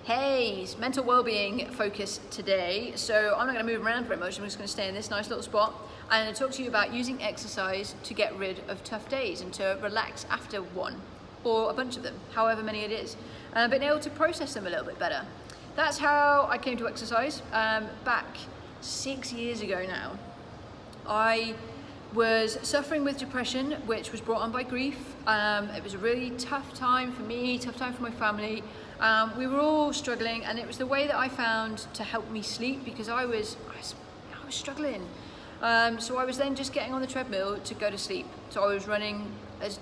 Hey, it's mental well-being focus today. So I'm not going to move around very much. I'm just going to stay in this nice little spot and talk to you about using exercise to get rid of tough days and to relax after one or a bunch of them, however many it is, being able to process them a little bit better. That's how I came to exercise back 6 years ago now. I was suffering with depression, which was brought on by grief. It was a really tough time for me, tough time for my family. We were all struggling, and it was the way that I found to help me sleep because I was struggling. So I was then just getting on the treadmill to go to sleep. So I was running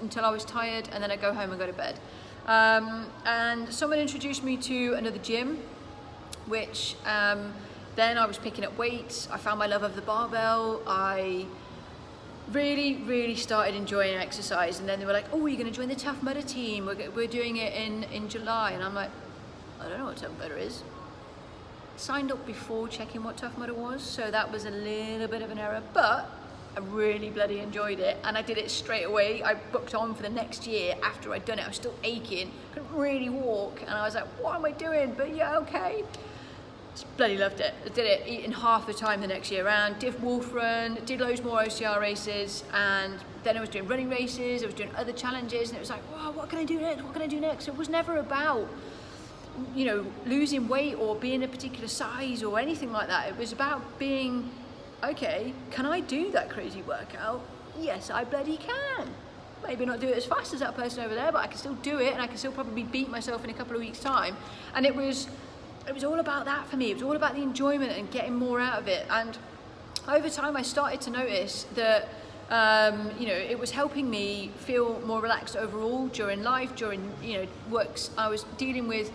until I was tired, and then I'd go home and go to bed. And someone introduced me to another gym, which then I was picking up weights. I found my love of the barbell. I really started enjoying exercise, and then they were like, oh, you're going to join the Tough Mudder team, we're doing it in July. And I'm like, I don't know what Tough Mudder is. Signed up before checking what Tough Mudder was, so that was a little bit of an error, but I really bloody enjoyed it, and I did it straight away. I booked on for the next year after I'd done it. I was still aching, couldn't really walk, and I was like, what am I doing? But yeah, okay. Just bloody loved it. I did it in half the time the next year around. Did Wolf Run, did loads more OCR races, and then I was doing running races, I was doing other challenges, and it was like, wow, what can I do next? What can I do next? It was never about, you know, losing weight or being a particular size or anything like that. It was about being, okay, can I do that crazy workout? Yes, I bloody can. Maybe not do it as fast as that person over there, but I can still do it, and I can still probably beat myself in a couple of weeks' time. And it was all about that for me. It was all about the enjoyment and getting more out of it. And over time, I started to notice that it was helping me feel more relaxed overall during life, during works. I was dealing with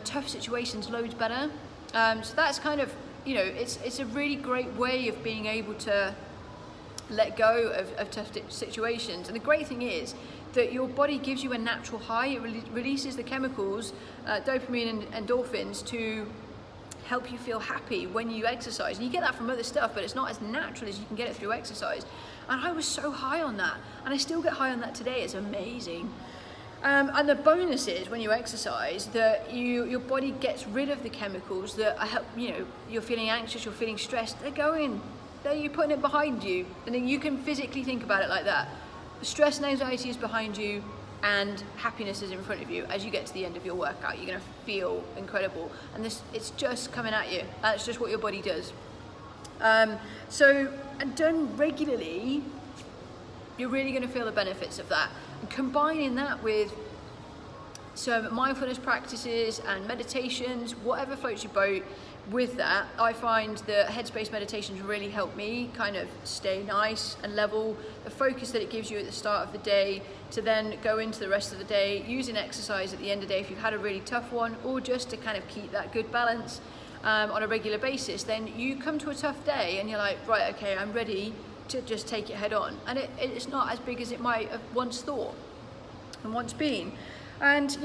tough situations loads better. So that's kind of, it's a really great way of being able to let go of tough situations. And the great thing is that your body gives you a natural high. It releases the chemicals, dopamine and endorphins, to help you feel happy when you exercise. And you get that from other stuff, but it's not as natural as you can get it through exercise. And I was so high on that, and I still get high on that today. It's amazing. And the bonus is when you exercise that your body gets rid of the chemicals that help, you're feeling anxious, you're feeling stressed, they're going. You're putting it behind you, and then you can physically think about it like that. Stress and anxiety is behind you, and happiness is in front of you. As you get to the end of your workout, you're going to feel incredible, and it's just coming at you. That's just what your body does. So, and done regularly, you're really going to feel the benefits of that. And combining that with some mindfulness practices and meditations, whatever floats your boat. With that, I find the headspace meditations really help me kind of stay nice and level. The focus that it gives you at the start of the day to then go into the rest of the day, using exercise at the end of the day if you've had a really tough one, or just to kind of keep that good balance on a regular basis. Then you come to a tough day and you're like, right, okay, I'm ready to just take it head on. And it's not as big as it might have once thought and once been. And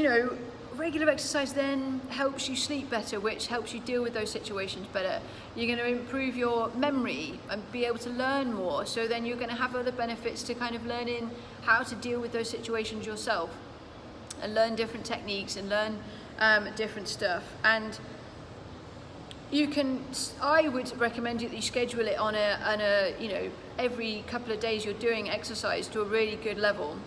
regular exercise then helps you sleep better, which helps you deal with those situations better. You're going to improve your memory and be able to learn more. So then you're going to have other benefits to kind of learning how to deal with those situations yourself and learn different techniques and learn different stuff. And I would recommend that you schedule it on a every couple of days you're doing exercise to a really good level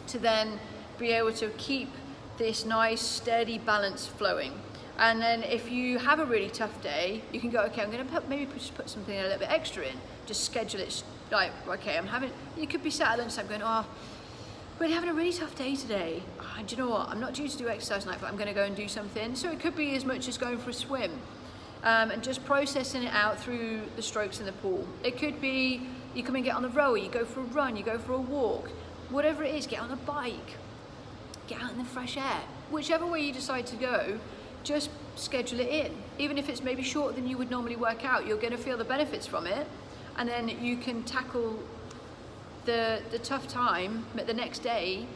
to then be able to keep this nice steady balance flowing. And then if you have a really tough day, you can go, okay, I'm going to maybe just put something a little bit extra in. Just schedule it like, okay, you could be sat at lunchtime going, oh, we're having a really tough day today. Oh, do you know what? I'm not due to do exercise tonight, but I'm going to go and do something. So it could be as much as going for a swim and just processing it out through the strokes in the pool. It could be you come and get on the rower, you go for a run, you go for a walk, whatever it is, get on a bike. Get out in the fresh air. Whichever way you decide to go, just schedule it in. Even if it's maybe shorter than you would normally work out, you're going to feel the benefits from it, and then you can tackle the tough time the next day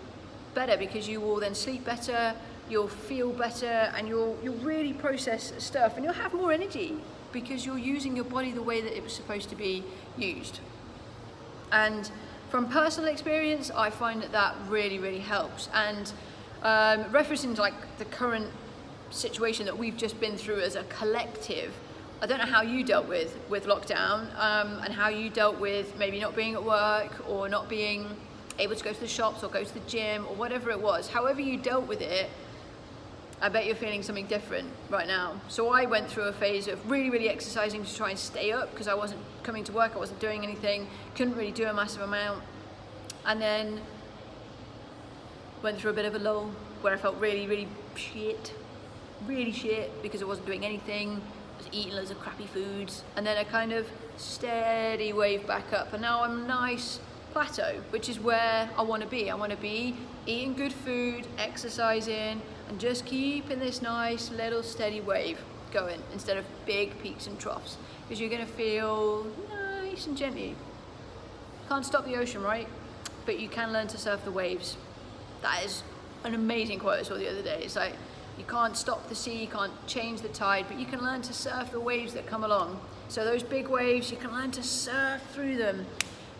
better, because you will then sleep better, you'll feel better, and you'll really process stuff, and you'll have more energy because you're using your body the way that it was supposed to be used. And from personal experience, I find that really helps. And referencing like the current situation that we've just been through as a collective. I don't know how you dealt with lockdown, and how you dealt with maybe not being at work or not being able to go to the shops or go to the gym or whatever it was. However you dealt with it, I bet you're feeling something different right now. So I went through a phase of really exercising to try and stay up, because I wasn't coming to work, I wasn't doing anything, couldn't really do a massive amount. And then went through a bit of a lull where I felt really shit because I wasn't doing anything, I was eating loads of crappy foods, and then a kind of steady wave back up, and now I'm a nice plateau, which is where I want to be. I want to be eating good food, exercising, and just keeping this nice little steady wave going instead of big peaks and troughs, because you're going to feel nice and gently. Can't stop the ocean, right? But you can learn to surf the waves. That is an amazing quote I saw the other day. It's like, you can't stop the sea, you can't change the tide, but you can learn to surf the waves that come along. So those big waves, you can learn to surf through them.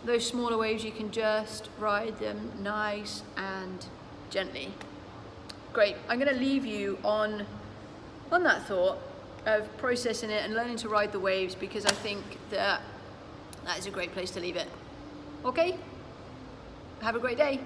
Those smaller waves, you can just ride them nice and gently. Great. I'm going to leave you on that thought of processing it and learning to ride the waves, because I think that is a great place to leave it. Okay? Have a great day.